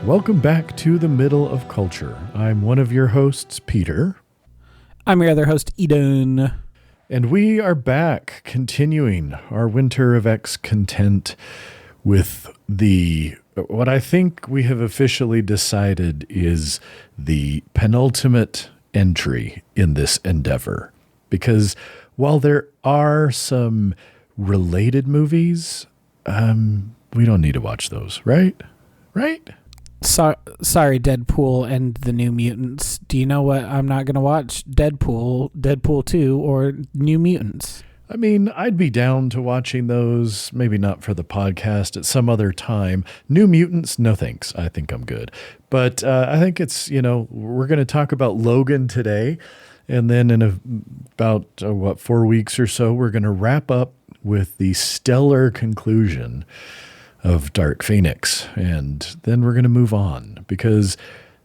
Welcome back to the Middle of Culture. I'm one of your hosts, Peter. I'm your other host, Eden. And we are back, continuing our Winter of X content with what I think we have officially decided is the penultimate entry in this endeavor. Because while there are some related movies, we don't need to watch those, right? Right? Sorry, Deadpool and the New Mutants. Do you know what I'm not going to watch? Deadpool 2, or New Mutants. I mean, I'd be down to watching those, maybe not for the podcast, at some other time. New Mutants, no thanks. I think I'm good. But I think it's, we're going to talk about Logan today. And then in about 4 weeks or so, we're going to wrap up with the stellar conclusion of Dark Phoenix. And then we're going to move on, because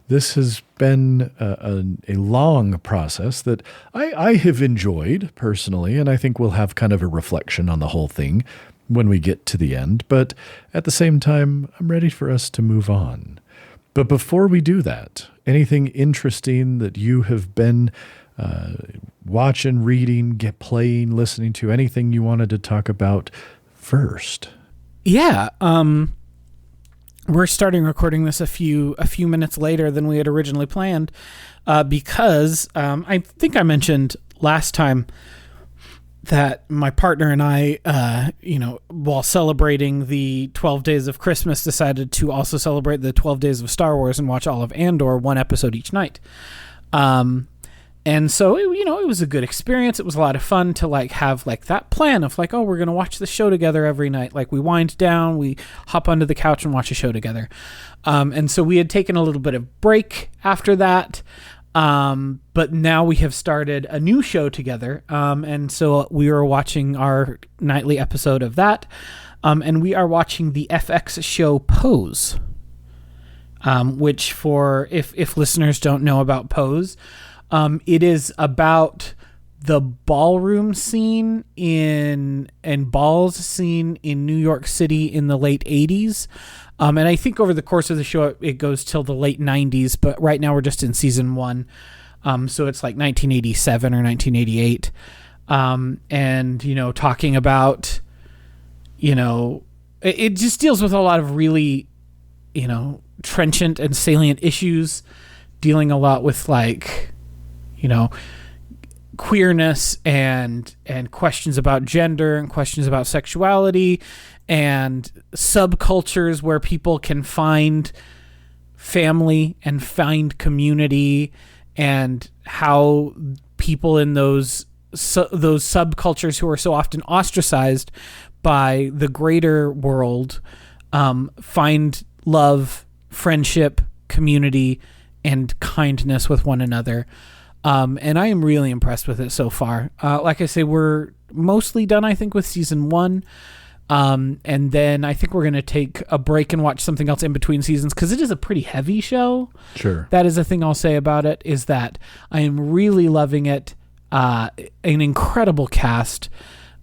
this has been a long process that I have enjoyed personally, and I think we'll have kind of a reflection on the whole thing when we get to the end. But at the same time, I'm ready for us to move on. But before we do that, anything interesting that you have been watching, reading, playing, listening to, anything you wanted to talk about first? Yeah, we're starting recording this a few minutes later than we had originally planned, because I think I mentioned last time that my partner and I, while celebrating the 12 days of Christmas, decided to also celebrate the 12 days of Star Wars and watch all of Andor, one episode each night. And so, it was a good experience. It was a lot of fun to have that plan of we're going to watch the show together every night. We wind down, we hop onto the couch and watch a show together. And so we had taken a little bit of break after that. But now we have started a new show together. And so we are watching our nightly episode of that. And we are watching the FX show Pose, which if listeners don't know about Pose, it is about the ballroom scene and balls scene in New York City in the late 80s. And I think over the course of the show, it goes till the late 90s, but right now we're just in season 1. So it's 1987 or 1988. And, talking about, it just deals with a lot of really, trenchant and salient issues, dealing a lot with queerness and questions about gender and questions about sexuality and subcultures where people can find family and find community, and how people in those subcultures who are so often ostracized by the greater world find love, friendship, community, and kindness with one another. And I am really impressed with it so far. Like I say, we're mostly done, I think, with season 1. And then I think we're going to take a break and watch something else in between seasons, because it is a pretty heavy show. Sure. That is the thing I'll say about it, is that I am really loving it. An incredible cast,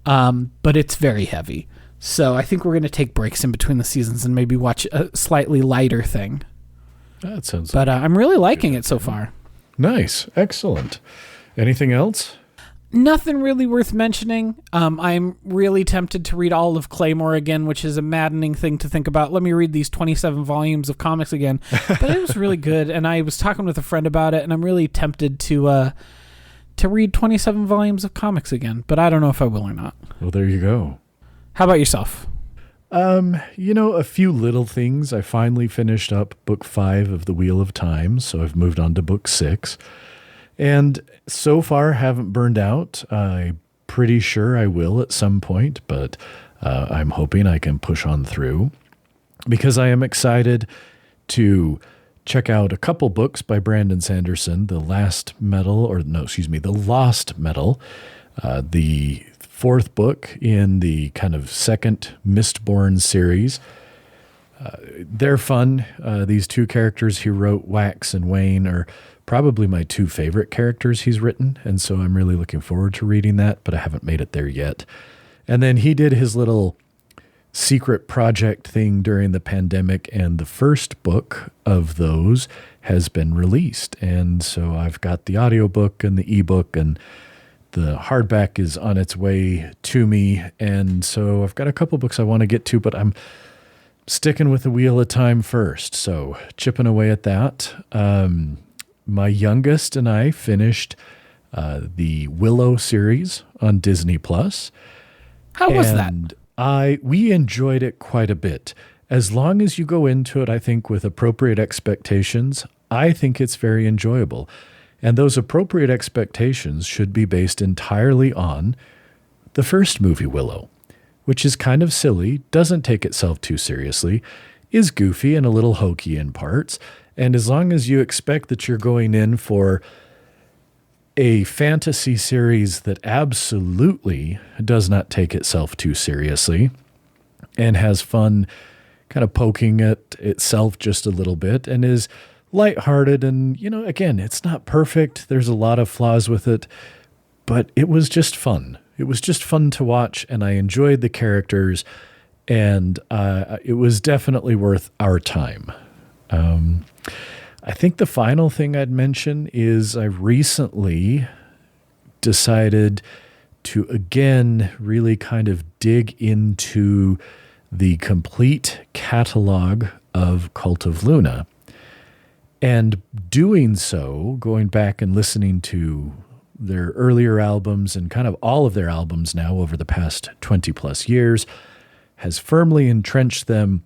but it's very heavy. So I think we're going to take breaks in between the seasons and maybe watch a slightly lighter thing. That sounds But I'm really liking it so far. Nice. Excellent. Anything else? Nothing really worth mentioning. I'm really tempted to read all of Claymore again, which is a maddening thing to think about. Let me read these 27 volumes of comics again. But it was really good, and I was talking with a friend about it, and I'm really tempted to read 27 volumes of comics again. But I don't know if I will or not. Well, there you go. How about yourself? A few little things. I finally finished up book 5 of The Wheel of Time, so I've moved on to book 6. And so far haven't burned out. I'm pretty sure I will at some point, but I'm hoping I can push on through, because I am excited to check out a couple books by Brandon Sanderson, The Lost Metal, the 4th book in the kind of second Mistborn series. They're fun. These 2 characters he wrote, Wax and Wayne, are probably my 2 favorite characters he's written, and so I'm really looking forward to reading that, but I haven't made it there yet. And then he did his little secret project thing during the pandemic, and the first book of those has been released. And so I've got the audiobook and the ebook, and the hardback is on its way to me. And so I've got a couple books I want to get to, but I'm sticking with the Wheel of Time first. So chipping away at that. My youngest and I finished the Willow series on Disney Plus. How was that? We enjoyed it quite a bit. As long as you go into it, I think, with appropriate expectations, I think it's very enjoyable. And those appropriate expectations should be based entirely on the first movie, Willow, which is kind of silly, doesn't take itself too seriously, is goofy and a little hokey in parts. And as long as you expect that you're going in for a fantasy series that absolutely does not take itself too seriously and has fun kind of poking at itself just a little bit and is lighthearted, and, again, it's not perfect. There's a lot of flaws with it, but it was just fun. It was just fun to watch, and I enjoyed the characters, and it was definitely worth our time. I think the final thing I'd mention is I recently decided to, again, really kind of dig into the complete catalog of Cult of Luna. And doing so, going back and listening to their earlier albums and kind of all of their albums now over the past 20 plus years, has firmly entrenched them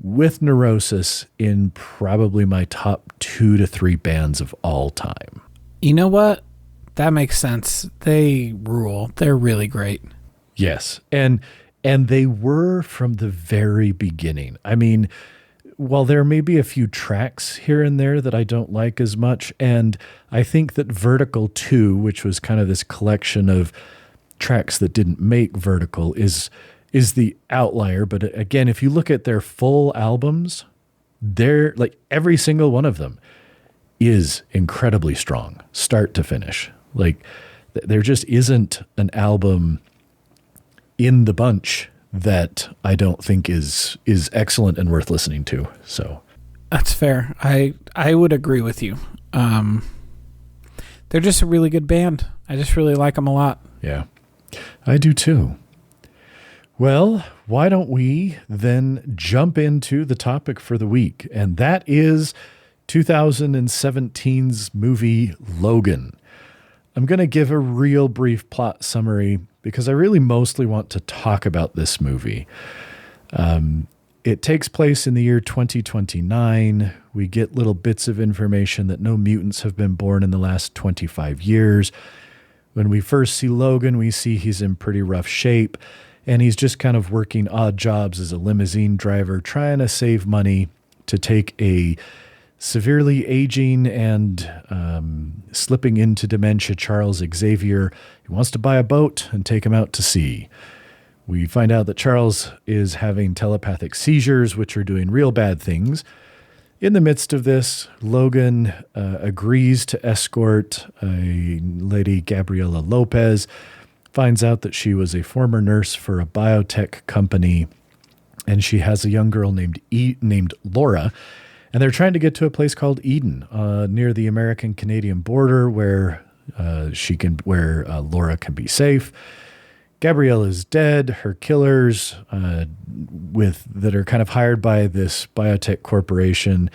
with Neurosis in probably my top 2 to 3 bands of all time. You know what? That makes sense. They rule. They're really great. Yes. And they were from the very beginning. I mean, while there may be a few tracks here and there that I don't like as much, and I think that Vertical 2, which was kind of this collection of tracks that didn't make Vertical, is the outlier. But again, if you look at their full albums, they're like every single one of them is incredibly strong, start to finish. Like there just isn't an album in the bunch that I don't think is excellent and worth listening to. So that's fair. I would agree with you. They're just a really good band. I just really like them a lot. Yeah, I do too. Well, why don't we then jump into the topic for the week? And that is 2017's movie Logan. I'm going to give a real brief plot summary because I really mostly want to talk about this movie. It takes place in the year 2029. We get little bits of information that no mutants have been born in the last 25 years. When we first see Logan, we see he's in pretty rough shape, and he's just kind of working odd jobs as a limousine driver, trying to save money to take a severely aging and slipping into dementia Charles Xavier. He wants to buy a boat and take him out to sea. We find out that Charles is having telepathic seizures, which are doing real bad things. In the midst of this, Logan agrees to escort a lady, Gabriela Lopez, finds out that she was a former nurse for a biotech company, and she has a young girl named Laura, and they're trying to get to a place called Eden near the American-Canadian border where Laura can be safe. Gabrielle is dead. Her killers that are kind of hired by this biotech corporation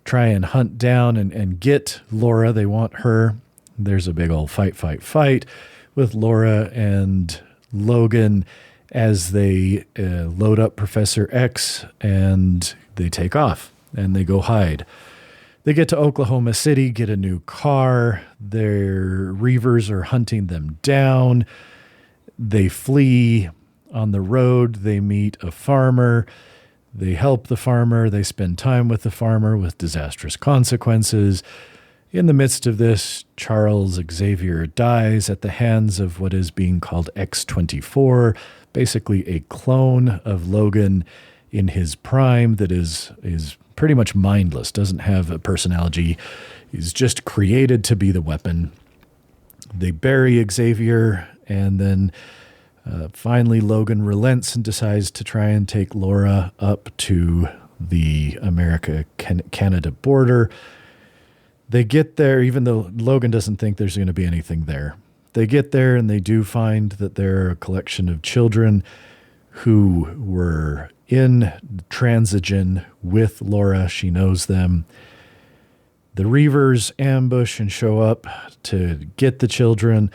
try and hunt down and get Laura. They want her. There's a big old fight with Laura and Logan as they load up Professor X and they take off and they go hide. They get to Oklahoma City, get a new car. Their Reavers are hunting them down. They flee on the road. They meet a farmer. They help the farmer. They spend time with the farmer with disastrous consequences. In the midst of this, Charles Xavier dies at the hands of what is being called X-24, basically a clone of Logan in his prime that is pretty much mindless, doesn't have a personality. He's just created to be the weapon. They bury Xavier, and then Finally, Logan relents and decides to try and take Laura up to the America-Canada border. They get there, even though Logan doesn't think there's going to be anything there. They get there and they do find that there are a collection of children who were in Transigen with Laura. She knows them. The Reavers ambush and show up to get the children.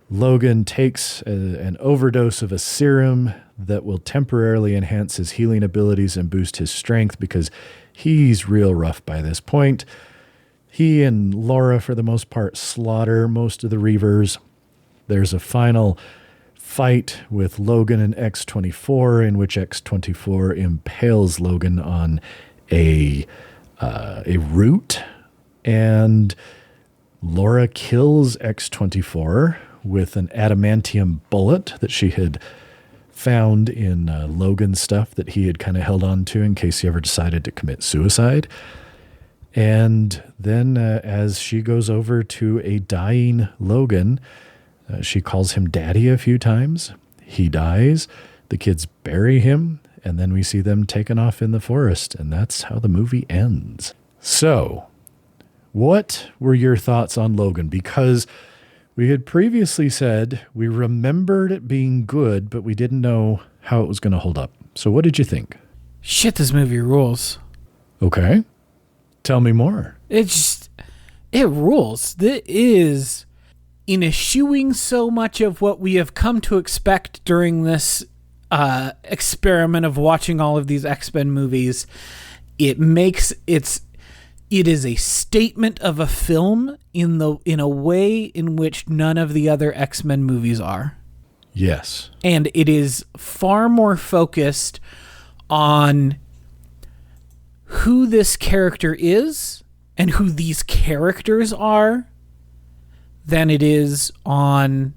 Logan takes an overdose of a serum that will temporarily enhance his healing abilities and boost his strength because he's real rough by this point. He and Laura, for the most part, slaughter most of the Reavers. There's a final fight with Logan and X-24 in which X-24 impales Logan on a root, and Laura kills X-24 with an adamantium bullet that she had found in Logan's stuff that he had kind of held on to in case he ever decided to commit suicide. And then as she goes over to a dying Logan, she calls him daddy a few times. He dies. The kids bury him. And then we see them taken off in the forest. And that's how the movie ends. So, what were your thoughts on Logan? Because we had previously said we remembered it being good, but we didn't know how it was going to hold up. So what did you think? Shit, this movie rules. Okay. Tell me more. It rules. This is in eschewing so much of what we have come to expect during this experiment of watching all of these X-Men movies. It is a statement of a film in a way in which none of the other X-Men movies are. Yes. And it is far more focused on who this character is and who these characters are than it is on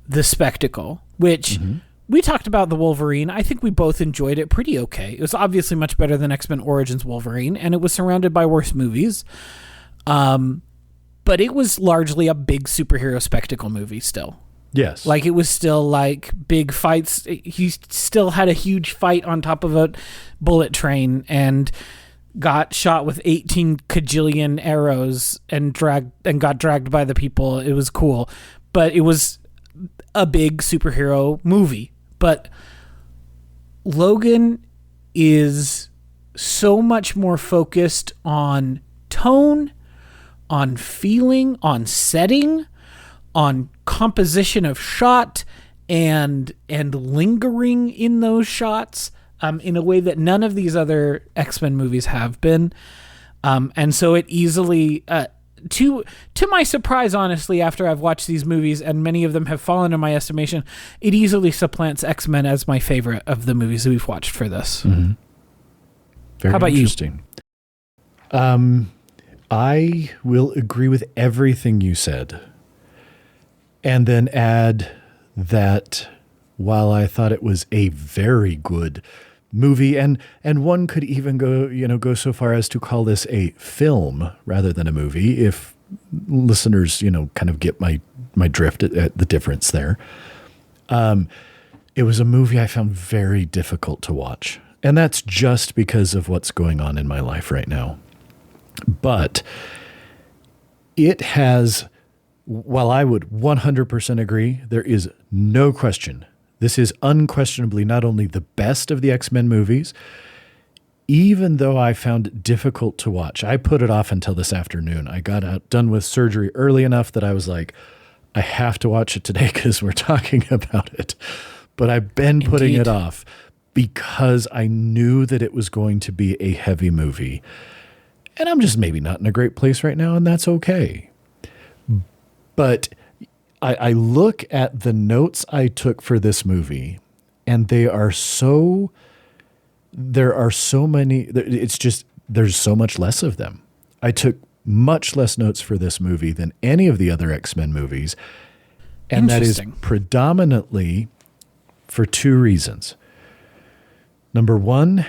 the spectacle, which we talked about the Wolverine. I think we both enjoyed it pretty okay. It was obviously much better than X-Men Origins Wolverine, and it was surrounded by worse movies. But it was largely a big superhero spectacle movie still. Yes. Like, it was still like big fights. He still had a huge fight on top of a bullet train and got shot with 18 kajillion arrows and got dragged by the people. It was cool. But it was a big superhero movie. But Logan is so much more focused on tone, on feeling, on setting, on composition of shot, and lingering in those shots in a way that none of these other X-Men movies have been. And so it easily, to my surprise, honestly, after I've watched these movies, and many of them have fallen in my estimation, it easily supplants X-Men as my favorite of the movies that we've watched for this. Mm-hmm. Very How about interesting. I will agree with everything you said. And then add that while I thought it was a very good movie, and one could even go so far as to call this a film rather than a movie, if listeners, kind of get my drift at the difference there. It was a movie I found very difficult to watch. And that's just because of what's going on in my life right now. But it has, while I would 100% agree, there is no question. This is unquestionably not only the best of the X-Men movies, even though I found it difficult to watch. I put it off until this afternoon. I got done with surgery early enough that I was like, I have to watch it today because we're talking about it. But I've been putting it off because I knew that it was going to be a heavy movie. And I'm just maybe not in a great place right now, and that's okay. But I look at the notes I took for this movie, and there are so many, there's so much less of them. I took much less notes for this movie than any of the other X-Men movies. And that is predominantly for two reasons. Number one,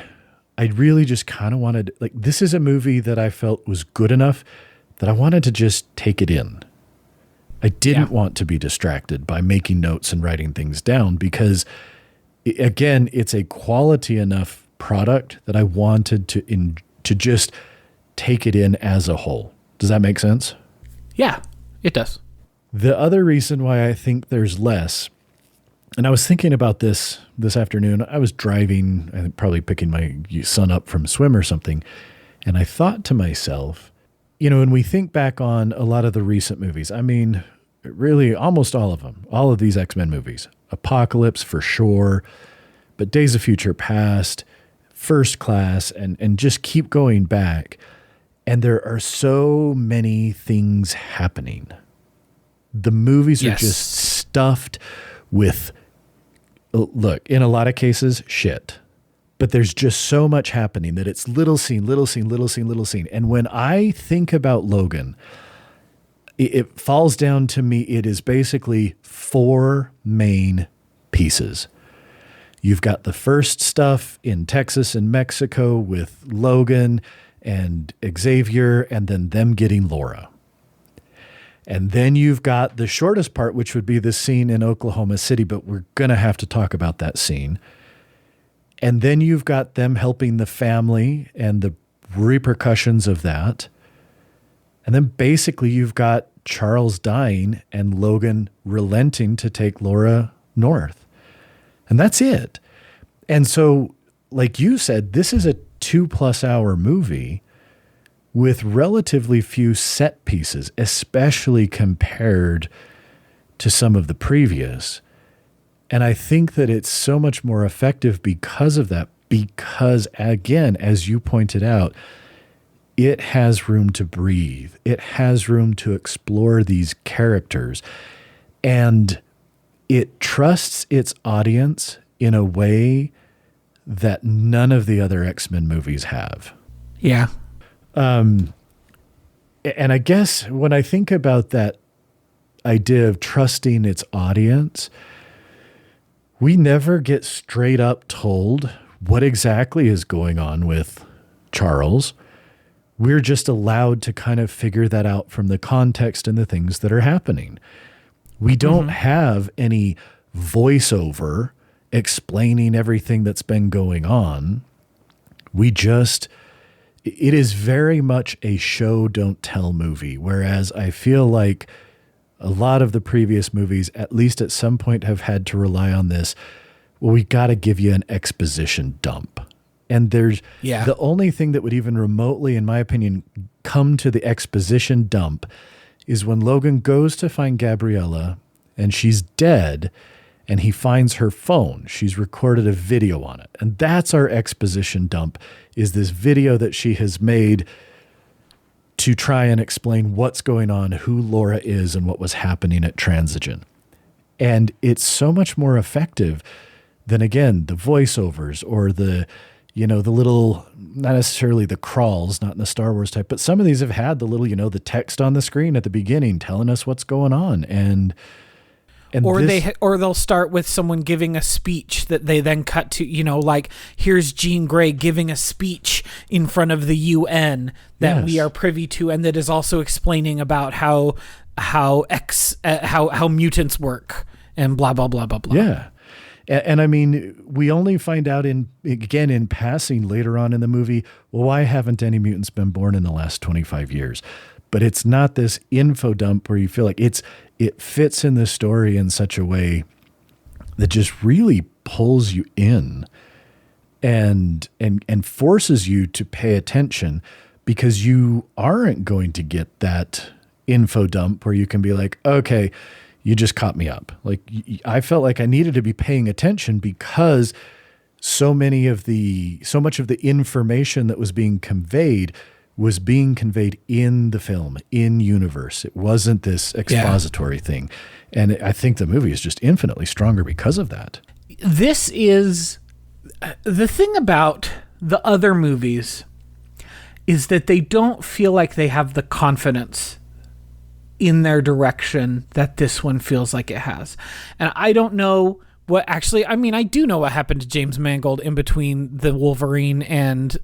I really just kind of wanted, this is a movie that I felt was good enough that I wanted to just take it in. I didn't want to be distracted by making notes and writing things down because, again, it's a quality enough product that I wanted to just take it in as a whole. Does that make sense? Yeah, it does. The other reason why I think there's less, and I was thinking about this afternoon. I was driving, I think probably picking my son up from swim or something, and I thought to myself, when we think back on a lot of the recent movies, I mean, really almost all of them, all of these X-Men movies, Apocalypse for sure, but Days of Future Past, First Class, and just keep going back. And there are so many things happening. The movies are just stuffed with, look, in a lot of cases, shit. But there's just so much happening that it's little scene, little scene, little scene, little scene. And when I think about Logan, it falls down to me, it is basically 4 main pieces. You've got the first stuff in Texas and Mexico with Logan and Xavier, and then them getting Laura. And then you've got the shortest part, which would be the scene in Oklahoma City, but we're going to have to talk about that scene. And then you've got them helping the family and the repercussions of that. And then basically you've got Charles dying and Logan relenting to take Laura north. And that's it. And so, like you said, this is a 2+ hour movie with relatively few set pieces, especially compared to some of the previous. And I think that it's so much more effective because of that, because, again, as you pointed out, it has room to breathe. It has room to explore these characters. And it trusts its audience in a way that none of the other X-Men movies have. Yeah. And I guess when I think about that idea of trusting its audience, we never get straight up told what exactly is going on with Charles. We're just allowed to kind of figure that out from the context and the things that are happening. We don't have any voiceover explaining everything that's been going on. It is very much a show, don't tell movie. Whereas I feel like a lot of the previous movies, at least at some point, have had to rely on this. Well, we got to give you an exposition dump. And there's the only thing that would even remotely, in my opinion, come to the exposition dump is when Logan goes to find Gabriella and she's dead and he finds her phone. She's recorded a video on it. And that's our exposition dump, is this video that she has made to try and explain what's going on, who Laura is, and what was happening at Transigen. And it's so much more effective than, again, the voiceovers or the little, not necessarily the crawls, not in the Star Wars type, but some of these have had the little, the text on the screen at the beginning telling us what's going on. Or they'll start with someone giving a speech that they then cut to, like, here's Jean Grey giving a speech in front of the UN that we are privy to, and that is also explaining about how mutants work and blah blah blah blah blah. Yeah. And I mean, we only find out in passing later on in the movie, well, why haven't any mutants been born in the last 25 years? But it's not this info dump where you feel like it fits in the story in such a way that just really pulls you in and forces you to pay attention, because you aren't going to get that info dump where you can be like, okay, you just caught me up. Like, I felt like I needed to be paying attention because so much of the information that was being conveyed in the film, in universe. It wasn't this expository thing. And I think the movie is just infinitely stronger because of that. This is the thing about the other movies, is that they don't feel like they have the confidence in their direction that this one feels like it has. And I don't know what actually, I mean, I do know what happened to James Mangold in between the Wolverine and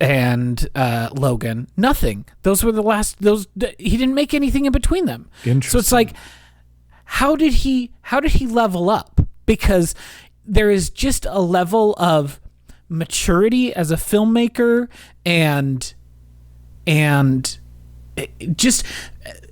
and Logan. Nothing. Those were the last. He didn't make anything in between them. So it's like, how did he level up? Because there is just a level of maturity as a filmmaker, and just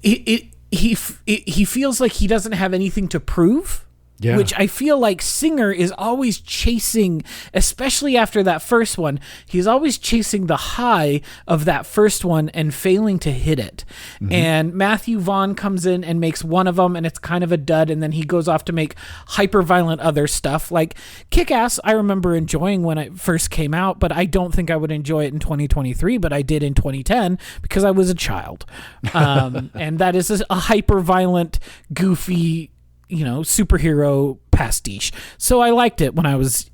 he feels like he doesn't have anything to prove. Yeah. Which I feel like Singer is always chasing, especially after that first one. He's always chasing the high of that first one and failing to hit it. Mm-hmm. And Matthew Vaughn comes in and makes one of them, and it's kind of a dud, and then he goes off to make hyper-violent other stuff. Like Kick-Ass, I remember enjoying when it first came out, but I don't think I would enjoy it in 2023, but I did in 2010 because I was a child. And that is a hyper-violent, goofy, superhero pastiche. So I liked it when I was,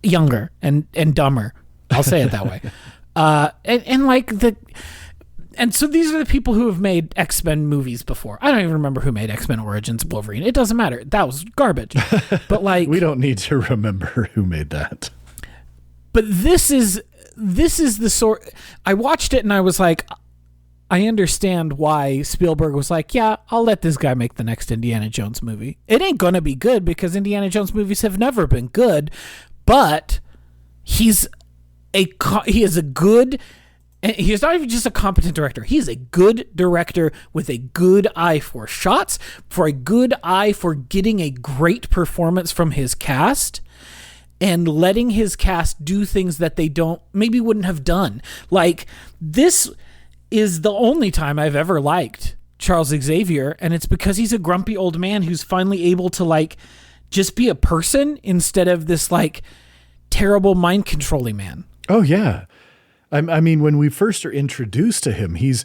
younger and dumber. I'll say it that way. And so these are the people who have made X-Men movies before. I don't even remember who made X-Men Origins Wolverine. It doesn't matter. That was garbage. But we don't need to remember who made that. But this is the sort. I watched it and I was like, I understand why Spielberg was like, yeah, I'll let this guy make the next Indiana Jones movie. It ain't going to be good because Indiana Jones movies have never been good, but he is a good, he's not even just a competent director. He's a good director with a good eye for shots, for a good eye for getting a great performance from his cast, and letting his cast do things that they maybe wouldn't have done. Like, this is the only time I've ever liked Charles Xavier, and it's because he's a grumpy old man who's finally able to just be a person instead of this terrible mind controlling man. Oh yeah. I mean, when we first are introduced to him, he's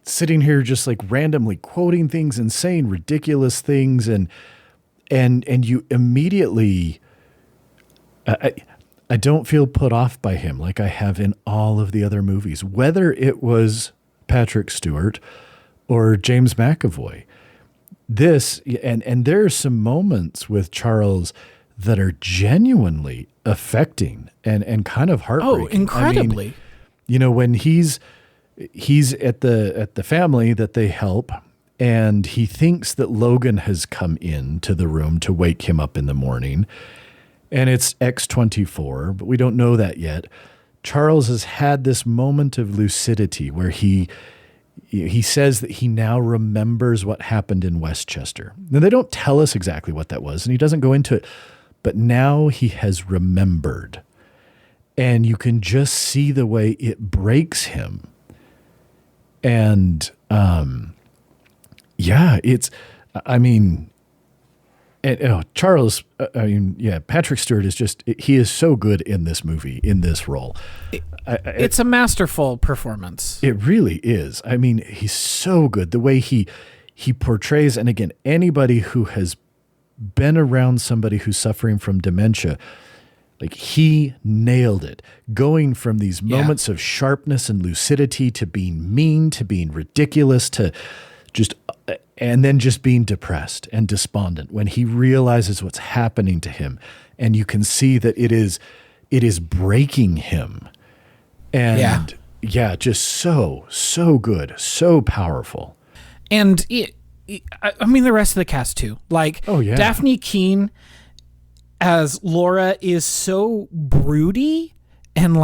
sitting here just randomly quoting things and saying ridiculous things, and you immediately, I don't feel put off by him like I have in all of the other movies, whether it was Patrick Stewart or James McAvoy. And there are some moments with Charles that are genuinely affecting and kind of heartbreaking. Oh, incredibly. I mean, when he's at the family that they help, and he thinks that Logan has come into the room to wake him up in the morning, and it's X-24, but we don't know that yet. Charles has had this moment of lucidity where he says that he now remembers what happened in Westchester. Now, they don't tell us exactly what that was, and he doesn't go into it, but now he has remembered. And you can just see the way it breaks him. And, Charles, Patrick Stewart he is so good in this movie, in this role. It's a masterful performance. It really is. I mean, he's so good. The way he portrays, and again, anybody who has been around somebody who's suffering from dementia, he nailed it. Going from these moments of sharpness and lucidity to being mean, to being ridiculous, to and then just being depressed and despondent when he realizes what's happening to him. And you can see that it is breaking him. And just so good, so powerful. And I mean, the rest of the cast too. Daphne Keane as Laura is so broody and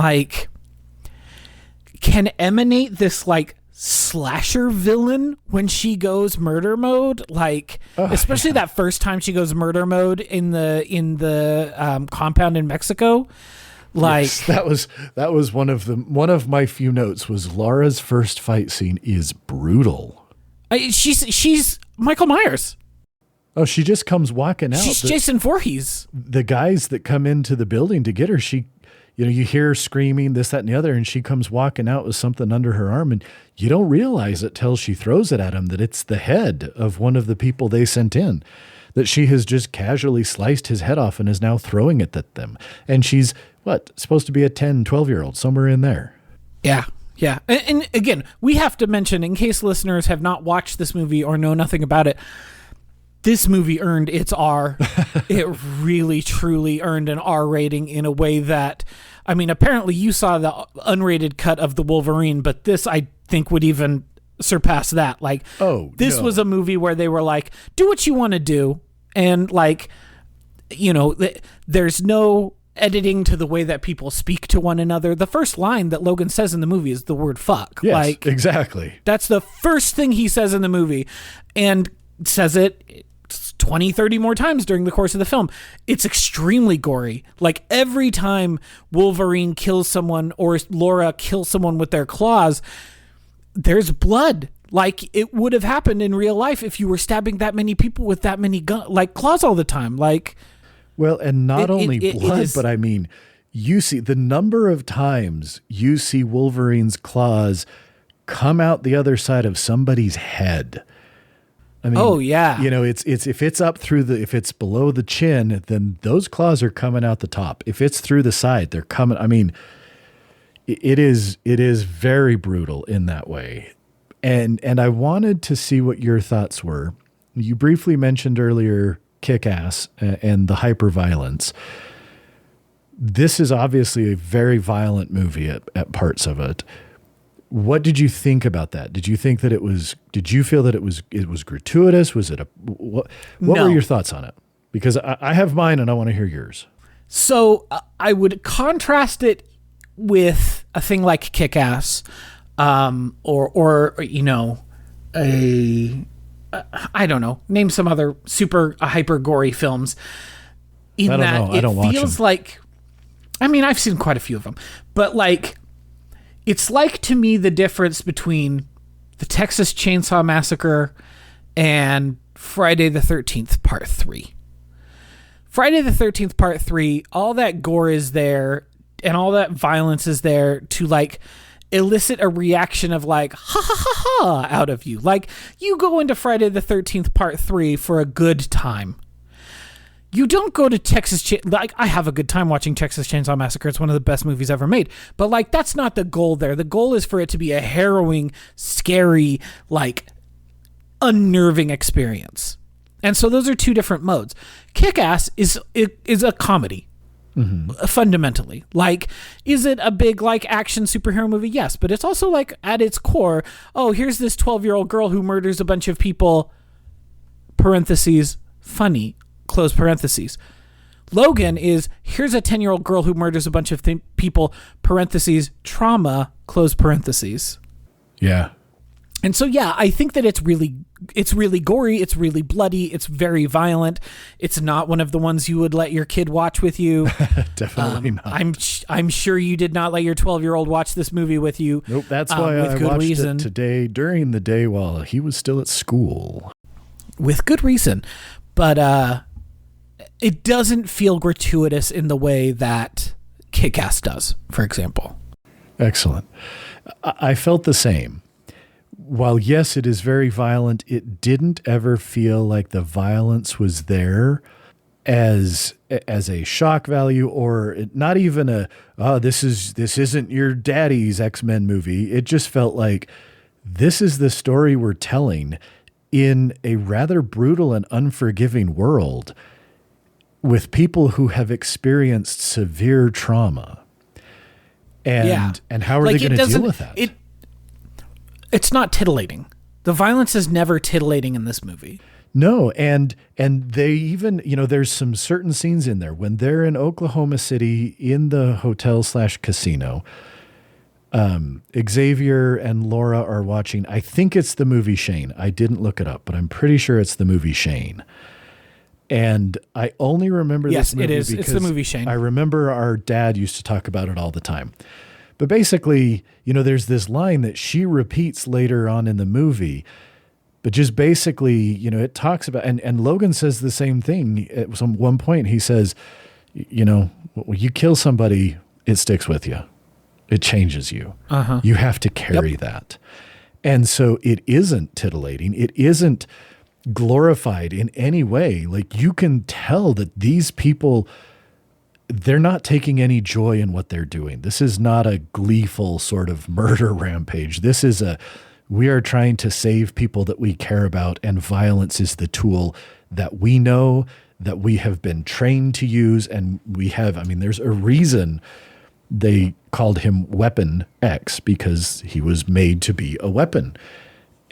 can emanate this slasher villain when she goes murder mode, especially that first time she goes murder mode in the compound in Mexico. Yes, that was one of my few notes was Laura's first fight scene is brutal. She's Michael Myers. Oh, she just comes walking out. She's Jason Voorhees. The guys that come into the building to get her, you hear her screaming, this, that, and the other, and she comes walking out with something under her arm, and you don't realize it till she throws it at him that it's the head of one of the people they sent in, that she has just casually sliced his head off and is now throwing it at them. And she's, supposed to be a 10, 12-year-old, somewhere in there. Yeah. Yeah. And again, we have to mention, in case listeners have not watched this movie or know nothing about it, this movie earned its R. It really, truly earned an R rating in a way that I mean, apparently you saw the unrated cut of the Wolverine, but this I think would even surpass that. Like, this was a movie where they were like, do what you want to do. And like, you know, there's no editing to the way that people speak to one another. The first line that Logan says in the movie is the word fuck. Yes, like, exactly. That's the first thing he says in the movie, and says it 20, 30 more times during the course of the film. It's extremely gory. Like, every time Wolverine kills someone or Laura kills someone with their claws, there's blood. Like, it would have happened in real life if you were stabbing that many people with that many claws all the time. Like, well, and not only blood, but I mean, you see the number of times you see Wolverine's claws come out the other side of somebody's head. I mean, oh yeah, you know, it's if it's up through if it's below the chin, then those claws are coming out the top. If it's through the side, they're coming. I mean, it is very brutal in that way. And I wanted to see what your thoughts were. You briefly mentioned earlier Kick-Ass and the hyper-violence. This is obviously a very violent movie at parts of it. What did you think about that? Did you think that did you feel that it was gratuitous? Was it what No. were your thoughts on it? Because I have mine and I want to hear yours. So I would contrast it with a thing like Kick-Ass, or you know, I don't know, name some other super hyper gory films. I don't watch feels them. Like, I mean, I've seen quite a few of them, but like, it's like, to me, the difference between the Texas Chainsaw Massacre and Friday the 13th Part 3. Friday the 13th Part 3, all that gore is there and all that violence is there to like elicit a reaction of like, ha ha ha ha, out of you. Like, you go into Friday the 13th Part 3 for a good time. You don't go to like, I have a good time watching Texas Chainsaw Massacre. It's one of the best movies ever made. But like, that's not the goal there. The goal is for it to be a harrowing, scary, like, unnerving experience. And so those are two different modes. Kick-Ass is a comedy. Mm-hmm. Fundamentally. Like, is it a big like action superhero movie? Yes, but it's also like, at its core, oh, here's this 12-year-old girl who murders a bunch of people, parentheses, funny, close parentheses. Logan is, here's a 10-year-old girl who murders a bunch of people, parentheses, trauma, close parentheses. Yeah. And so, yeah, I think that it's really gory. It's really bloody. It's very violent. It's not one of the ones you would let your kid watch with you. Definitely not. I'm sure you did not let your 12-year-old watch this movie with you. Nope. That's why I watched it today during the day while he was still at school. With good reason. But it doesn't feel gratuitous in the way that Kick-Ass does, for example. Excellent. I felt the same. While, yes, it is very violent, it didn't ever feel like the violence was there as a shock value, or not even this isn't your daddy's X-Men movie. It just felt like this is the story we're telling in a rather brutal and unforgiving world with people who have experienced severe trauma. And how are they going to deal with that? It's not titillating. The violence is never titillating in this movie. No, and they even, you know, there's some certain scenes in there when they're in Oklahoma City in the hotel/casino. Xavier and Laura are watching, I think it's the movie Shane. I didn't look it up, but I'm pretty sure it's the movie Shane. And I only remember this movie because it's the movie Shane. I remember our dad used to talk about it all the time. But basically, you know, there's this line that she repeats later on in the movie, but just basically, you know, it talks about, and Logan says the same thing at some one point. He says, you know, when you kill somebody, it sticks with you. It changes you. Uh-huh. You have to carry that. And so it isn't titillating. It isn't glorified in any way. Like, you can tell that these people, they're not taking any joy in what they're doing. This is not a gleeful sort of murder rampage. This is we are trying to save people that we care about, and violence is the tool that we know, that we have been trained to use. And there's a reason they called him Weapon X because he was made to be a weapon.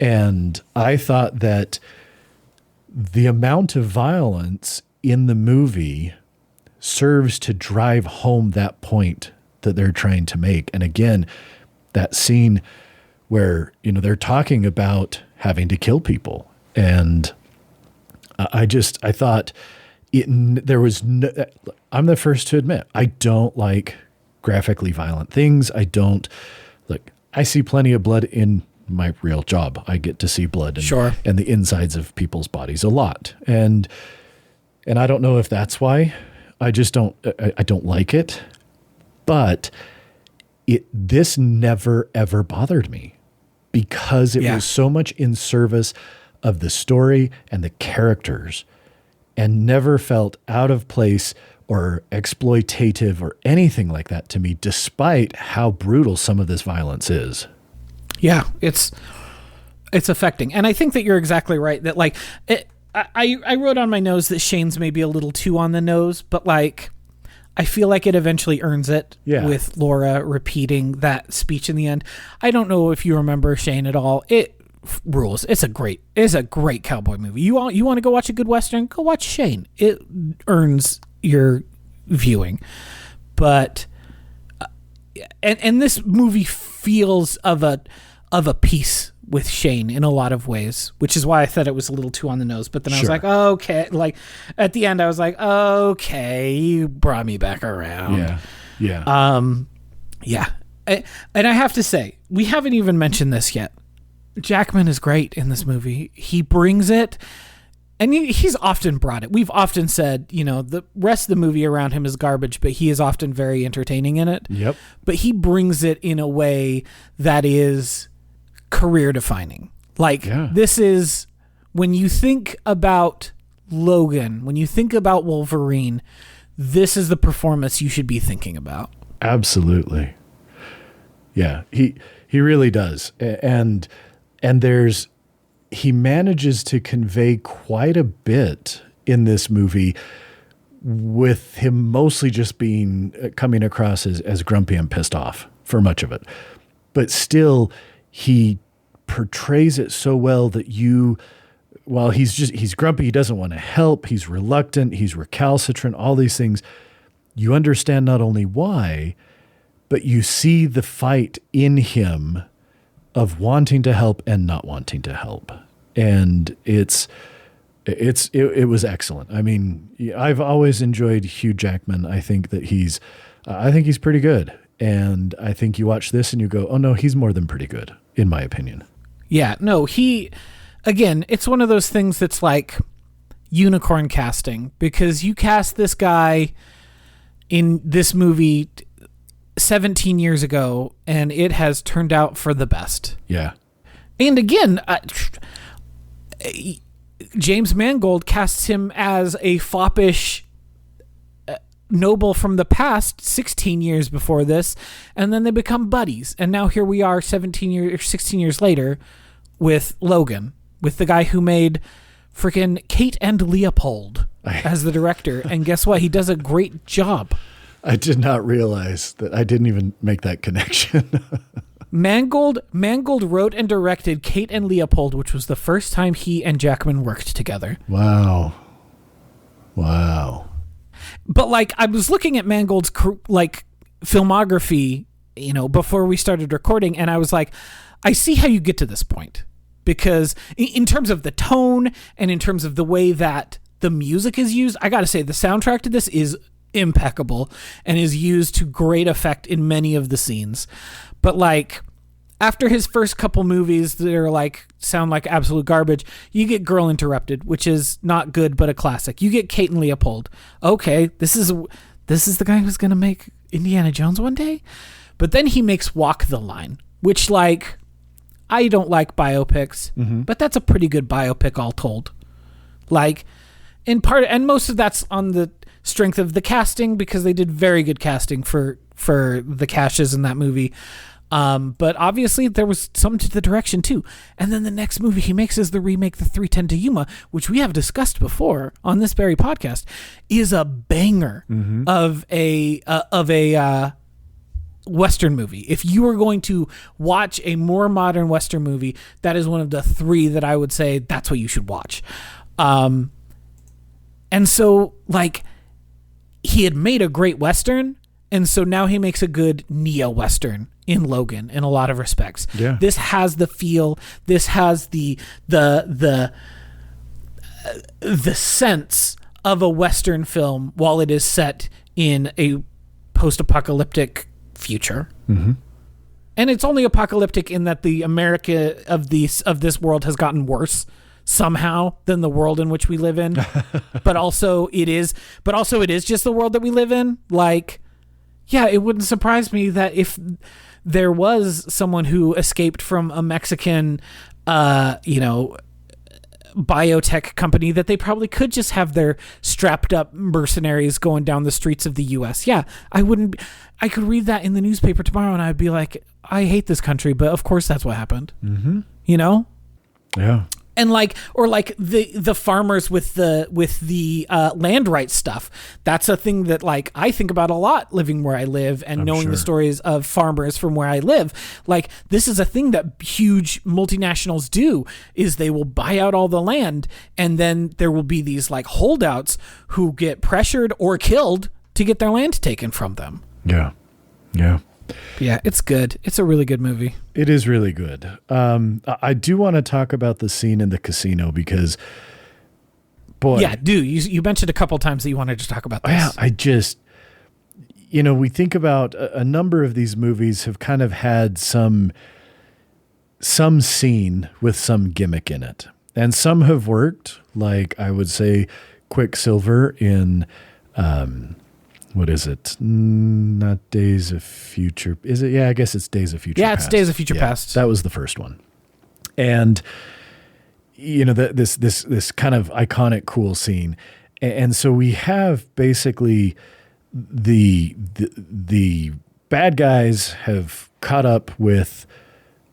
And I thought that the amount of violence in the movie serves to drive home that point that they're trying to make. And again, that scene where, they're talking about having to kill people. And I thought there was no, I'm the first to admit, I don't like graphically violent things. I see plenty of blood in my real job. I get to see blood and the insides of people's bodies a lot. And I don't know if that's why I don't like it, but this never ever bothered me because it was so much in service of the story and the characters and never felt out of place or exploitative or anything like that to me, despite how brutal some of this violence is. Yeah, it's affecting. And I think that you're exactly right that I wrote on my notes that Shane's maybe a little too on the nose, but I feel like it eventually earns it with Laura repeating that speech in the end. I don't know if you remember Shane at all. It rules. It's a great cowboy movie. You want to go watch a good Western? Go watch Shane. It earns your viewing. But and this movie feels of a piece with Shane in a lot of ways, which is why I thought it was a little too on the nose. But then I was like, okay. At the end, I was like, okay, you brought me back around. Yeah. Yeah. And I have to say, we haven't even mentioned this yet. Jackman is great in this movie. He brings it, and he's often brought it. We've often said, the rest of the movie around him is garbage, but he is often very entertaining in it. Yep. But he brings it in a way that is career defining. This is, when you think about Logan, when you think about Wolverine, this is the performance you should be thinking about. Absolutely. Yeah, he really does. And he manages to convey quite a bit in this movie with him mostly just coming across as grumpy and pissed off for much of it. But still, he portrays it so well that while he's grumpy, he doesn't want to help, he's reluctant, he's recalcitrant, all these things, you understand not only why, but you see the fight in him of wanting to help and not wanting to help. And it was excellent. I mean, I've always enjoyed Hugh Jackman. I think that he's pretty good. And I think you watch this and you go, oh no, he's more than pretty good, in my opinion. Yeah, no, again, it's one of those things that's like unicorn casting, because you cast this guy in this movie 17 years ago and it has turned out for the best. Yeah. And again, James Mangold casts him as a foppish noble from the past 16 years before this, and then they become buddies. And now here we are 16 years later with Logan, with the guy who made freaking Kate and Leopold as the director. And guess what? He does a great job. I did not realize that. I didn't even make that connection. Mangold wrote and directed Kate and Leopold, which was the first time he and Jackman worked together. Wow. But I was looking at Mangold's filmography, before we started recording, and I was like, I see how you get to this point, because in terms of the tone and in terms of the way that the music is used, I got to say the soundtrack to this is impeccable and is used to great effect in many of the scenes. But after his first couple movies that are sound like absolute garbage, you get Girl Interrupted, which is not good but a classic. You get Kate and Leopold. Okay, this is the guy who's gonna make Indiana Jones one day. But then he makes Walk the Line, which I don't like biopics, but that's a pretty good biopic all told. In part, and most of that's on the strength of the casting, because they did very good casting for the Cashes in that movie. But obviously there was some to the direction too. And then the next movie he makes is the remake, The 3:10 to Yuma, which we have discussed before on this very podcast, is a banger of a Western movie. If you were going to watch a more modern Western movie, that is one of the three that I would say that's what you should watch. And so, like, he had made a great Western, and so now he makes a good neo-Western in Logan in a lot of respects. Yeah. This has the feel. This has the sense of a Western film while it is set in a post-apocalyptic future. Mm-hmm. And it's only apocalyptic in that the America of this world has gotten worse somehow than the world in which we live in. but also it is just the world that we live in. Like, yeah, it wouldn't surprise me that if there was someone who escaped from a Mexican biotech company, that they probably could just have their strapped up mercenaries going down the streets of the US. Yeah, I could read that in the newspaper tomorrow and I'd be like, I hate this country, but of course that's what happened. Mm-hmm. You know? Yeah. And the farmers with the land rights stuff. That's a thing that like I think about a lot living where I live and knowing the stories of farmers from where I live. Like, this is a thing that huge multinationals do, is they will buy out all the land, and then there will be these like holdouts who get pressured or killed to get their land taken from them. Yeah. Yeah. Yeah, it's good. It's a really good movie. It is really good. I do want to talk about the scene in the casino because, boy. Yeah, dude, you mentioned a couple times that you wanted to talk about this. Yeah, I just, we think about a number of these movies have kind of had some scene with some gimmick in it. And some have worked, like I would say Quicksilver in... what is it? Not Days of Future. Is it? Yeah, I guess it's Days of Future Past. Yeah, it's Days of Future Past. That was the first one. And, this kind of iconic, cool scene. And so we have basically the bad guys have caught up with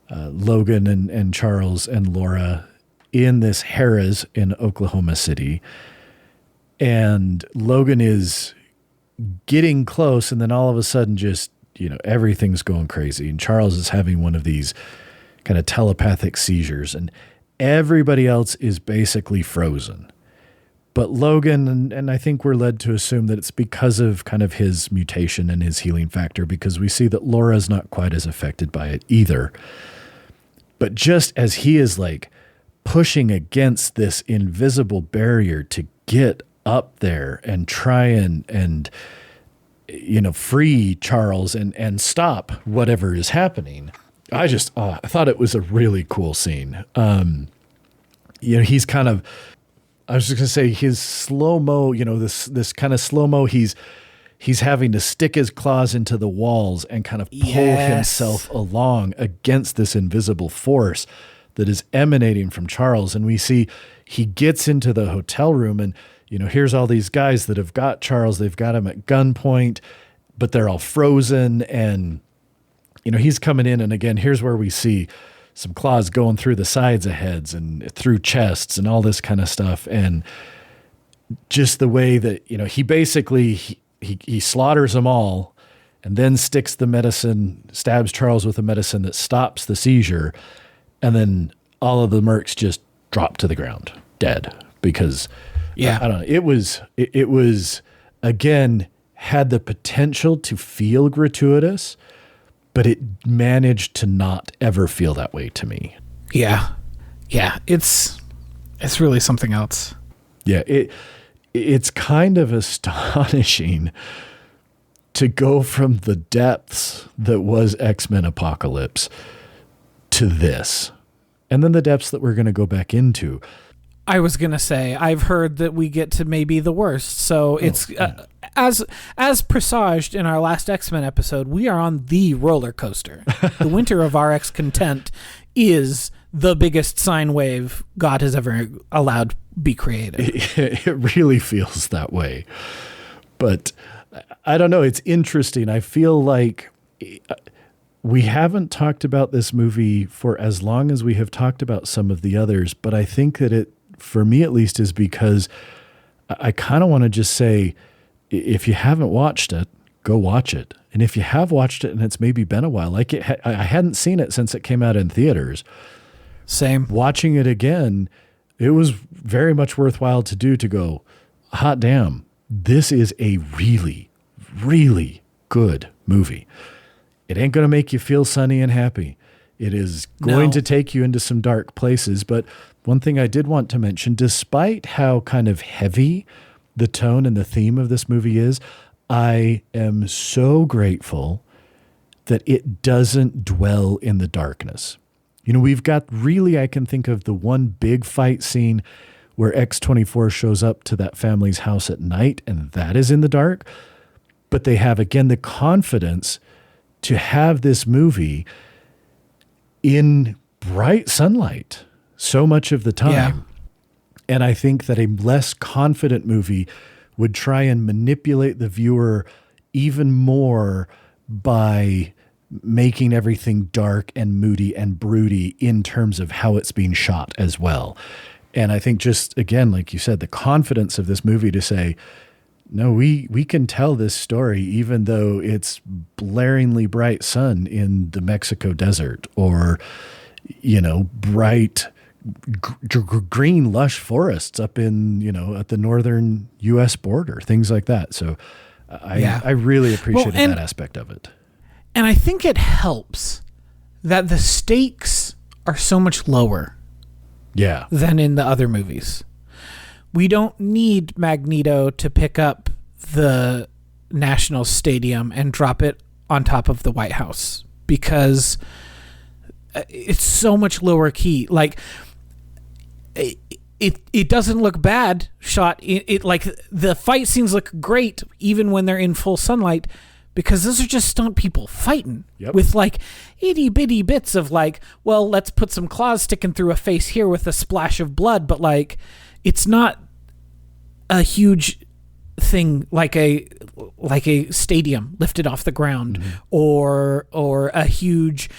Logan and Charles and Laura in this Harrah's in Oklahoma City. And Logan is getting close, and then all of a sudden just, everything's going crazy. And Charles is having one of these kind of telepathic seizures, and everybody else is basically frozen. But Logan, and I think we're led to assume that it's because of kind of his mutation and his healing factor, because we see that Laura's not quite as affected by it either. But just as he is like pushing against this invisible barrier to get up there and try and free Charles and stop whatever is happening. I thought it was a really cool scene. He's kind of, I was just gonna say his slow-mo, this kind of slow-mo, he's having to stick his claws into the walls and kind of pull himself along against this invisible force that is emanating from Charles. And we see he gets into the hotel room, and here's all these guys that have got Charles. They've got him at gunpoint, but they're all frozen. And, he's coming in. And again, here's where we see some claws going through the sides of heads and through chests and all this kind of stuff. And just the way that, he basically, he slaughters them all and then stabs Charles with a medicine that stops the seizure. And then all of the mercs just drop to the ground dead because... Yeah, I don't know. It was again, had the potential to feel gratuitous, but it managed to not ever feel that way to me. Yeah. It's really something else. Yeah, it's kind of astonishing to go from the depths that was X-Men Apocalypse to this, and then the depths that we're going to go back into. I was going to say, I've heard that we get to maybe the worst. So it's as presaged in our last X-Men episode, we are on the roller coaster. The winter of RX content is the biggest sine wave God has ever allowed be created. It really feels that way. But I don't know. It's interesting. I feel like we haven't talked about this movie for as long as we have talked about some of the others, but I think that it, for me at least, is because I kind of want to just say, if you haven't watched it, go watch it. And if you have watched it and it's maybe been a while, like I hadn't seen it since it came out in theaters. Same. Watching it again, it was very much worthwhile to do, to go, hot damn, this is a really, really good movie. It ain't going to make you feel sunny and happy. It is going to take you into some dark places. But one thing I did want to mention, despite how kind of heavy the tone and the theme of this movie is, I am so grateful that it doesn't dwell in the darkness. You know, we've got really, I can think of the one big fight scene where X-24 shows up to that family's house at night, and that is in the dark. But they have, again, the confidence to have this movie in bright sunlight so much of the time. Yeah. And I think that a less confident movie would try and manipulate the viewer even more by making everything dark and moody and broody in terms of how it's being shot as well. And I think just, again, like you said, the confidence of this movie to say, no, we can tell this story even though it's blaringly bright sun in the Mexico desert, or, you know, bright green lush forests up in, you know, at the northern U.S. border, things like that. So I really appreciated that aspect of it. And I think it helps that the stakes are so much lower than in the other movies. We don't need Magneto to pick up the National Stadium and drop it on top of the White House, because it's so much lower key. Like, it doesn't look bad shot. It like, the fight scenes look great even when they're in full sunlight, because those are just stunt people fighting with like itty bitty bits of like, well, let's put some claws sticking through a face here with a splash of blood. But like, it's not a huge thing like a stadium lifted off the ground, or a huge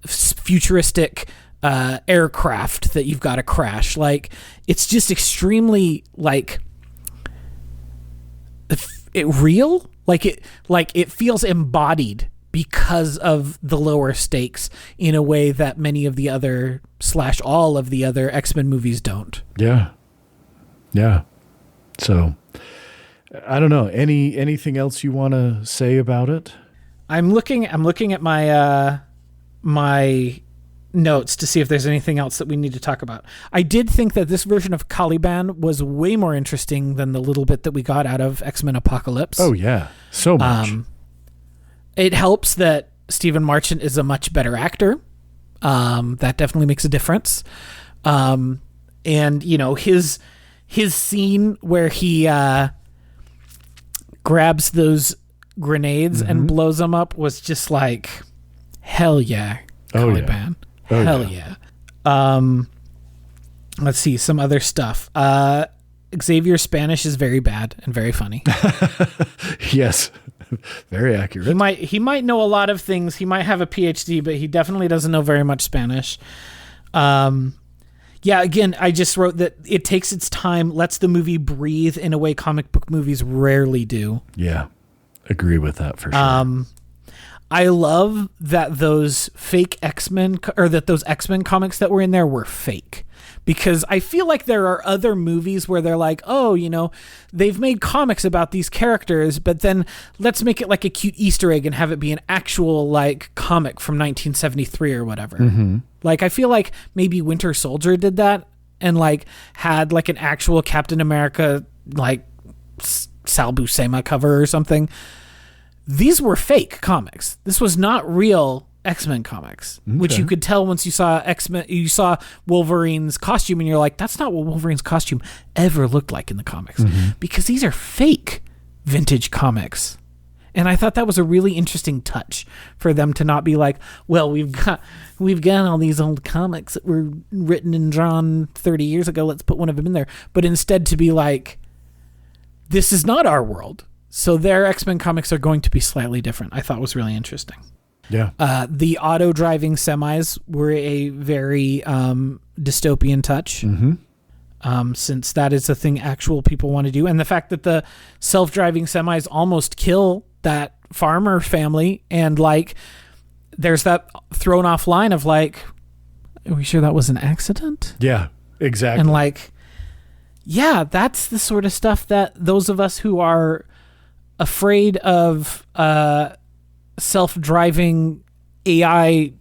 futuristic aircraft that you've got to crash. Like, it's just extremely like it real. Like it feels embodied because of the lower stakes in a way that many of the other / all of the other X-Men movies don't. Yeah. So I don't know. Anything else you want to say about it? I'm looking at my my notes to see if there's anything else that we need to talk about. I did think that this version of Caliban was way more interesting than the little bit that we got out of X-Men Apocalypse. Oh yeah, so much. It helps that Stephen Marchant is a much better actor. That definitely makes a difference. And you know, his scene where he grabs those grenades and blows them up was just like, hell yeah, Caliban. Hell yeah. Let's see some other stuff. Xavier's Spanish is very bad and very funny. Yes, very accurate. He might know a lot of things. He might have a PhD, but he definitely doesn't know very much Spanish. Yeah, again, I just wrote that it takes its time, lets the movie breathe in a way comic book movies rarely do. Yeah, agree with that for sure. I love that those fake X-Men, or that those X-Men comics that were in there were fake, because I feel like there are other movies where they're like, oh, you know, they've made comics about these characters, but then let's make it like a cute Easter egg and have it be an actual like comic from 1973 or whatever. Like, I feel like maybe Winter Soldier did that and like had like an actual Captain America like Sal Buscema cover or something. These were fake comics. This was not real X-Men comics, which you could tell once you saw X-Men. You saw Wolverine's costume, and you're like, "That's not what Wolverine's costume ever looked like in the comics," because these are fake vintage comics. And I thought that was a really interesting touch for them to not be like, "Well, we've got all these old comics that were written and drawn 30 years ago. Let's put one of them in there," but instead to be like, "This is not our world." So their X-Men comics are going to be slightly different. I thought was really interesting. Yeah. The auto-driving semis were a very dystopian touch, since that is a thing actual people want to do. And the fact that the self-driving semis almost kill that farmer family, and like there's that thrown off line of like, are we sure that was an accident? Yeah, exactly. And like, yeah, that's the sort of stuff that those of us who are afraid of self-driving AI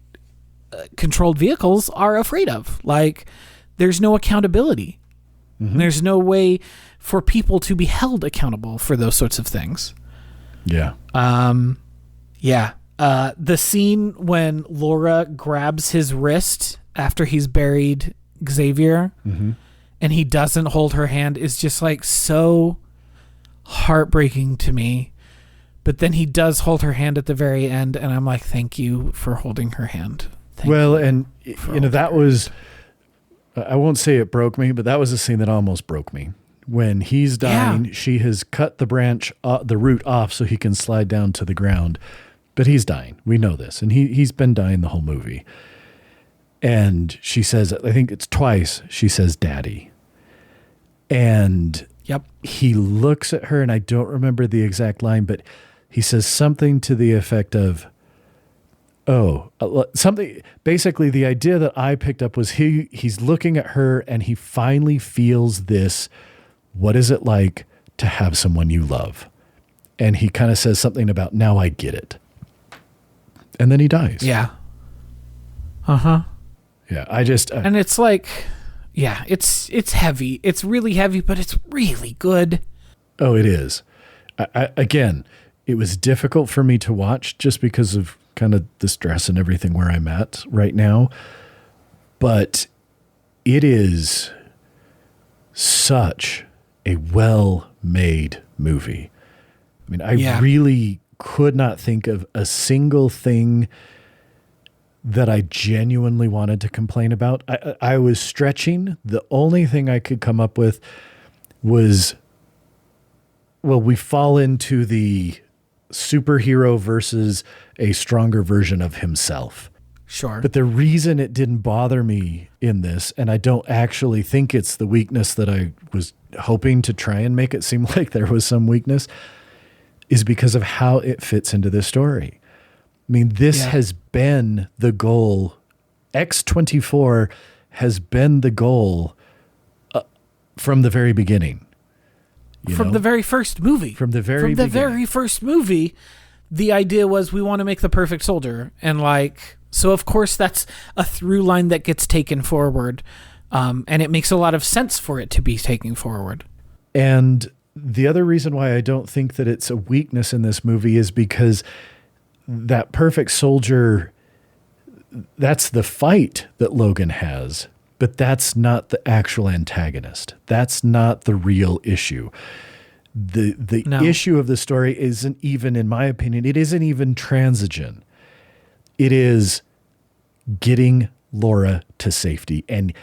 controlled vehicles are afraid of. Like, there's no accountability. Mm-hmm. There's no way for people to be held accountable for those sorts of things. Yeah. Yeah. The scene when Laura grabs his wrist after he's buried Xavier, mm-hmm. and he doesn't hold her hand is just like so heartbreaking to me. But then he does hold her hand at the very end, and I'm like, thank you for holding her hand. And that was, I won't say it broke me, but that was a scene that almost broke me. When he's dying, she has cut the branch, the root off so he can slide down to the ground. But he's dying. We know this. And he's been dying the whole movie. And she says, I think it's twice, she says, Daddy. And he looks at her, and I don't remember the exact line, but he says something to the effect of, something. Basically, the idea that I picked up was he's looking at her, and he finally feels this, what is it like to have someone you love? And he kind of says something about, now I get it. And then he dies. Yeah. Uh-huh. Yeah, and it's like, yeah, it's heavy. It's really heavy, but it's really good. Oh, it is. Again, it was difficult for me to watch just because of kind of the stress and everything where I'm at right now. But it is such a well-made movie. I mean, I really could not think of a single thing that I genuinely wanted to complain about. I was stretching. The only thing I could come up with was, well, we fall into the superhero versus a stronger version of himself. Sure. But the reason it didn't bother me in this, and I don't actually think it's the weakness that I was hoping to try and make it seem like there was some weakness, is because of how it fits into this story. I mean, this has been the goal. X-24 has been the goal from the very beginning. From the very first movie. From the very first movie, the idea was we want to make the perfect soldier. And like, so of course that's a through line that gets taken forward. And it makes a lot of sense for it to be taken forward. And the other reason why I don't think that it's a weakness in this movie is because that perfect soldier, that's the fight that Logan has, but that's not the actual antagonist. That's not the real issue. The issue of the story isn't even, in my opinion, it isn't even transigen. It is getting Laura to safety and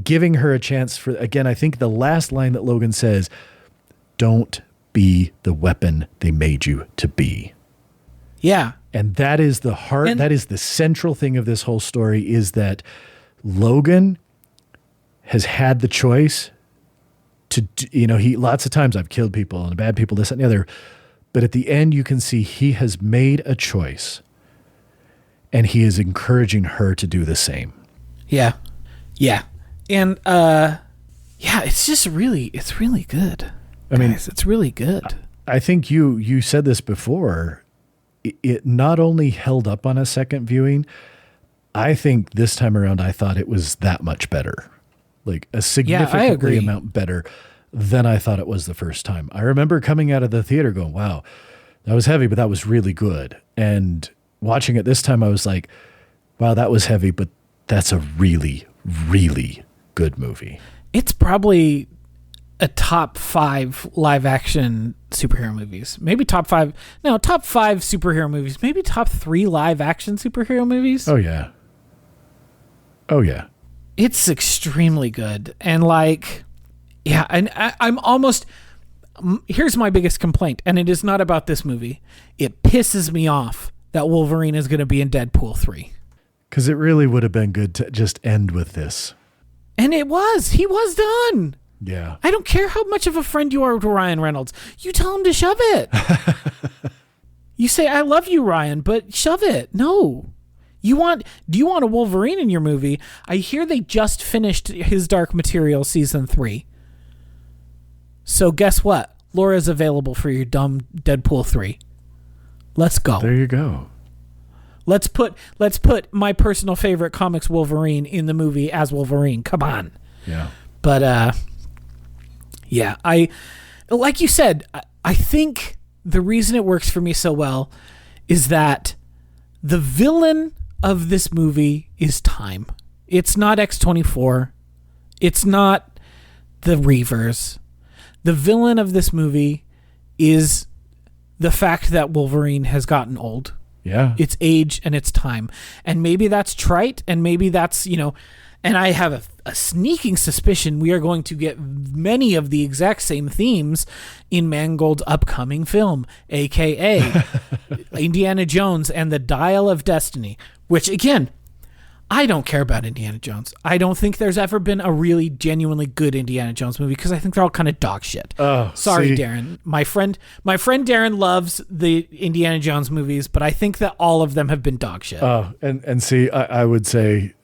giving her a chance for, again, I think the last line that Logan says, don't be the weapon they made you to be. Yeah. And that is the heart, that is the central thing of this whole story, is that Logan has had the choice to, he lots of times I've killed people and bad people, this and the other, but at the end you can see he has made a choice and he is encouraging her to do the same. Yeah. Yeah. And, it's just it's really good. I mean, guys, it's really good. I think you said this before. It not only held up on a second viewing, I think this time around I thought it was that much better. Like a significantly amount better than I thought it was the first time. I remember coming out of the theater going, wow, that was heavy, but that was really good. And watching it this time, I was like, wow, that was heavy, but that's a really, really good movie. It's probably a top 5 live action superhero movies. Maybe top 5 superhero movies. Maybe top 3 live action superhero movies. Oh, yeah. Oh, yeah. It's extremely good. And like, yeah, and I'm almost, here's my biggest complaint, and it is not about this movie. It pisses me off that Wolverine is going to be in Deadpool 3. Because it really would have been good to just end with this. And he was done. Yeah. I don't care how much of a friend you are to Ryan Reynolds. You tell him to shove it. You say, I love you, Ryan, but shove it. No. Do you want a Wolverine in your movie? I hear they just finished His Dark Material season 3. So guess what? Laura's available for your dumb Deadpool 3. Let's go. There you go. Let's put my personal favorite comics Wolverine in the movie as Wolverine. Come on. Yeah. But yeah, like you said, I think the reason it works for me so well is that the villain of this movie is time. It's not X-24. It's not the Reavers. The villain of this movie is the fact that Wolverine has gotten old. Yeah. It's age and it's time. And maybe that's trite, and maybe that's, and I have a sneaking suspicion we are going to get many of the exact same themes in Mangold's upcoming film, a.k.a. Indiana Jones and the Dial of Destiny, which, again, I don't care about Indiana Jones. I don't think there's ever been a really genuinely good Indiana Jones movie because I think they're all kind of dog shit. Oh, sorry, see? Darren. My friend Darren loves the Indiana Jones movies, but I think that all of them have been dog shit. Oh, and see, I would say,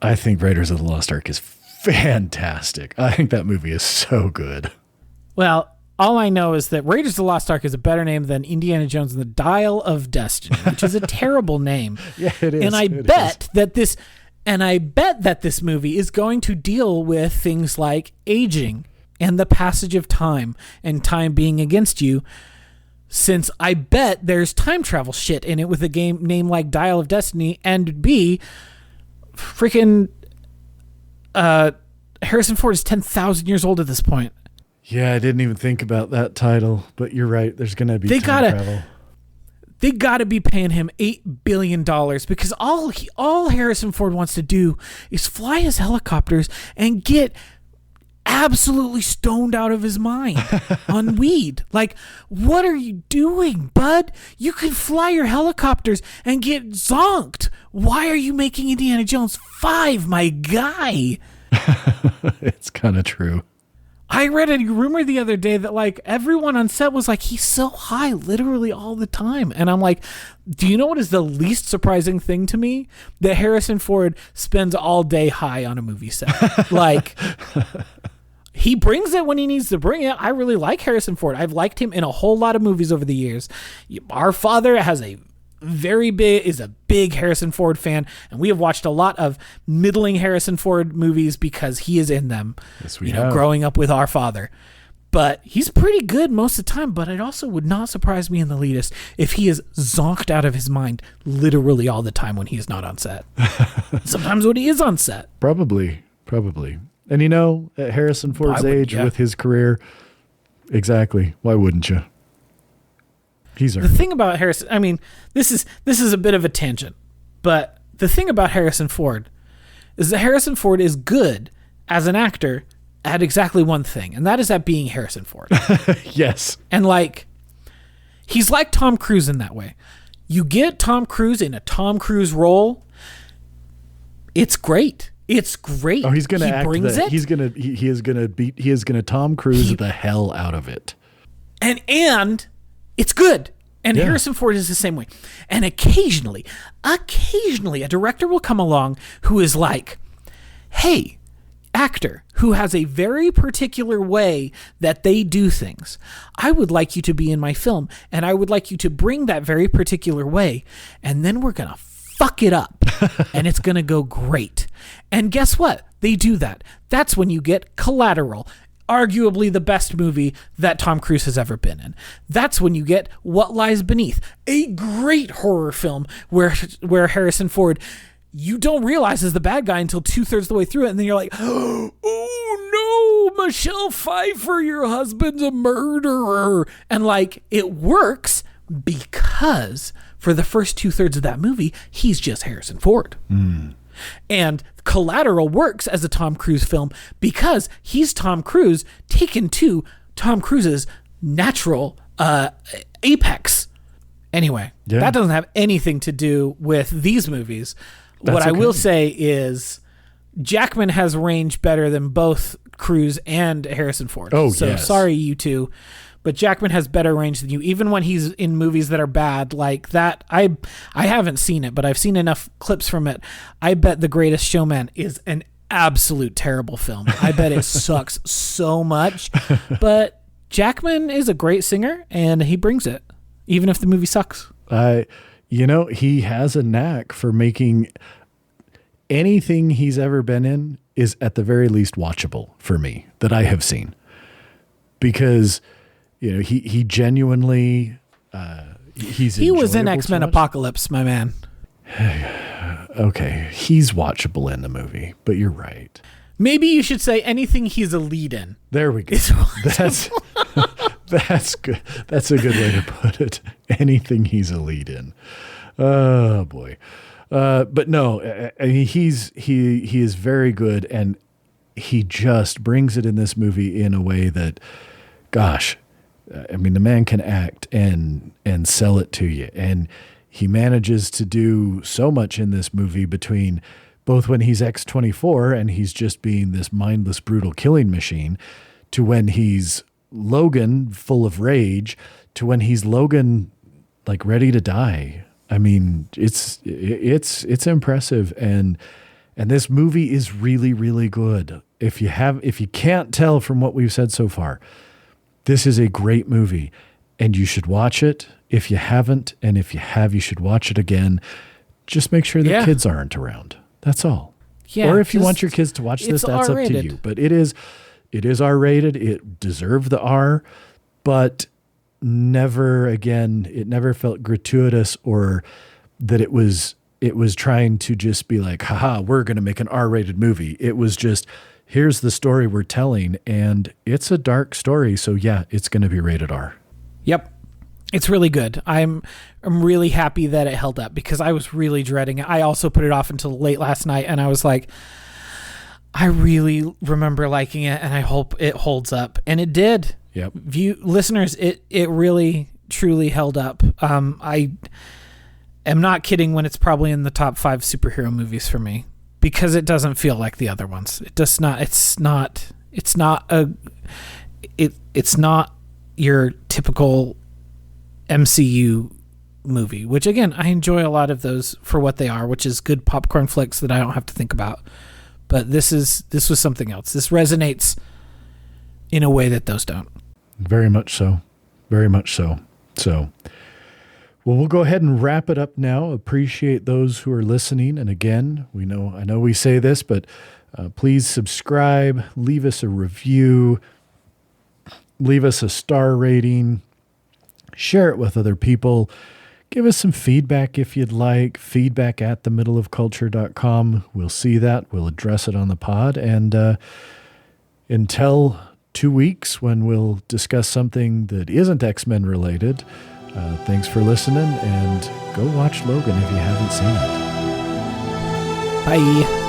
I think Raiders of the Lost Ark is fantastic. I think that movie is so good. Well, all I know is that Raiders of the Lost Ark is a better name than Indiana Jones and the Dial of Destiny, which is a terrible name. Yeah, it is. And I bet that this movie is going to deal with things like aging and the passage of time and time being against you, since I bet there's time travel shit in it with a game name like Dial of Destiny, and B, freaking Harrison Ford is 10,000 years old at this point. Yeah, I didn't even think about that title, but you're right. There's going to be time travel. They got to be paying him $8 billion because all Harrison Ford wants to do is fly his helicopters and get absolutely stoned out of his mind on weed. Like, what are you doing, bud? You can fly your helicopters and get zonked. Why are you making Indiana Jones 5, my guy? It's kind of true. I read a rumor the other day that like everyone on set was like, he's so high literally all the time. And I'm like, do you know what is the least surprising thing to me? That Harrison Ford spends all day high on a movie set. Like, he brings it when he needs to bring it. I really like Harrison Ford. I've liked him in a whole lot of movies over the years. Our father is a big Harrison Ford fan, and we have watched a lot of middling Harrison Ford movies because he is in them. Yes, we have. Growing up with our father. But he's pretty good most of the time, but it also would not surprise me in the least if he is zonked out of his mind literally all the time when he is not on set. Sometimes when he is on set. Probably. And at Harrison Ford's age with his career, exactly. Why wouldn't you? He's earned. The thing about Harrison, I mean, this is a bit of a tangent, but the thing about Harrison Ford is that Harrison Ford is good as an actor at exactly one thing, and that is at being Harrison Ford. Yes. And like, he's like Tom Cruise in that way. You get Tom Cruise in a Tom Cruise role, it's great. It's great. Oh, he's gonna he act brings that. it. He is gonna Tom Cruise the hell out of it. And it's good. And Yeah. Harrison Ford is the same way. And occasionally, a director will come along who is like, hey, actor who has a very particular way that they do things, I would like you to be in my film, and I would like you to bring that very particular way, and then we're going to fuck it up, and it's going to go great. And guess what? They do that. That's when you get Collateral, arguably the best movie that Tom Cruise has ever been in. That's when you get What Lies Beneath, a great horror film where Harrison Ford, you don't realize is the bad guy until 2/3 of the way through it, and then you're like, oh no, Michelle Pfeiffer, your husband's a murderer. And like, it works because for the first 2/3 of that movie, he's just Harrison Ford. And Collateral works as a Tom Cruise film because he's Tom Cruise taken to Tom Cruise's natural apex. Anyway, That doesn't have anything to do with these movies. What I will say is Jackman has range better than both Cruise and Harrison Ford. Oh, so yes. sorry, you two. but Jackman has better range than you. Even when he's in movies that are bad, like that, I haven't seen it, but I've seen enough clips from it. I bet The Greatest Showman is an absolute terrible film. I bet it sucks so much, but Jackman is a great singer and he brings it, even if the movie sucks. He has a knack for making anything he's ever been in is at the very least watchable for me that I have seen, because, he genuinely, he was in X-Men Apocalypse, my man. Okay. He's watchable in the movie, but you're right. Maybe you should say anything he's a lead in. There we go. That's good. That's a good way to put it. Anything he's a lead in. Oh boy. But no, I mean, he is very good, and he just brings it in this movie in a way that, gosh, I mean, the man can act and sell it to you. And he manages to do so much in this movie, between both when he's X-24 and he's just being this mindless, brutal killing machine, to when he's Logan full of rage, to when he's Logan like ready to die. I mean, it's impressive. And this movie is really, really good. If you can't tell from what we've said so far, this is a great movie, and you should watch it. If you haven't, and if you have, you should watch it again. Just make sure the kids aren't around. That's all. Yeah, or if you want your kids to watch this, that's R-rated. Up to you. But it is R-rated. It deserved the R, but it never felt gratuitous, or that it was trying to just be like, haha, we're going to make an R-rated movie. It was just, here's the story we're telling, and it's a dark story. So yeah, it's going to be rated R. Yep. It's really good. I'm really happy that it held up, because I was really dreading it. I also put it off until late last night, and I was like, I really remember liking it, and I hope it holds up. And it did. Yep. Listeners, it really, truly held up. I am not kidding when it's probably in the top 5 superhero movies for me, because it doesn't feel like the other ones. It does not. It's not your typical MCU movie, which again, I enjoy a lot of those for what they are, which is good popcorn flicks that I don't have to think about. But this was something else. This resonates in a way that those don't. Very much so. Very much so. So, well, we'll go ahead and wrap it up now. Appreciate those who are listening. And again, I know we say this, but please subscribe, leave us a review, leave us a star rating, share it with other people. Give us some feedback if you'd like. Feedback at themiddleofculture.com. We'll see that. We'll address it on the pod. And until 2 weeks, when we'll discuss something that isn't X-Men related, thanks for listening, and go watch Logan if you haven't seen it. Bye.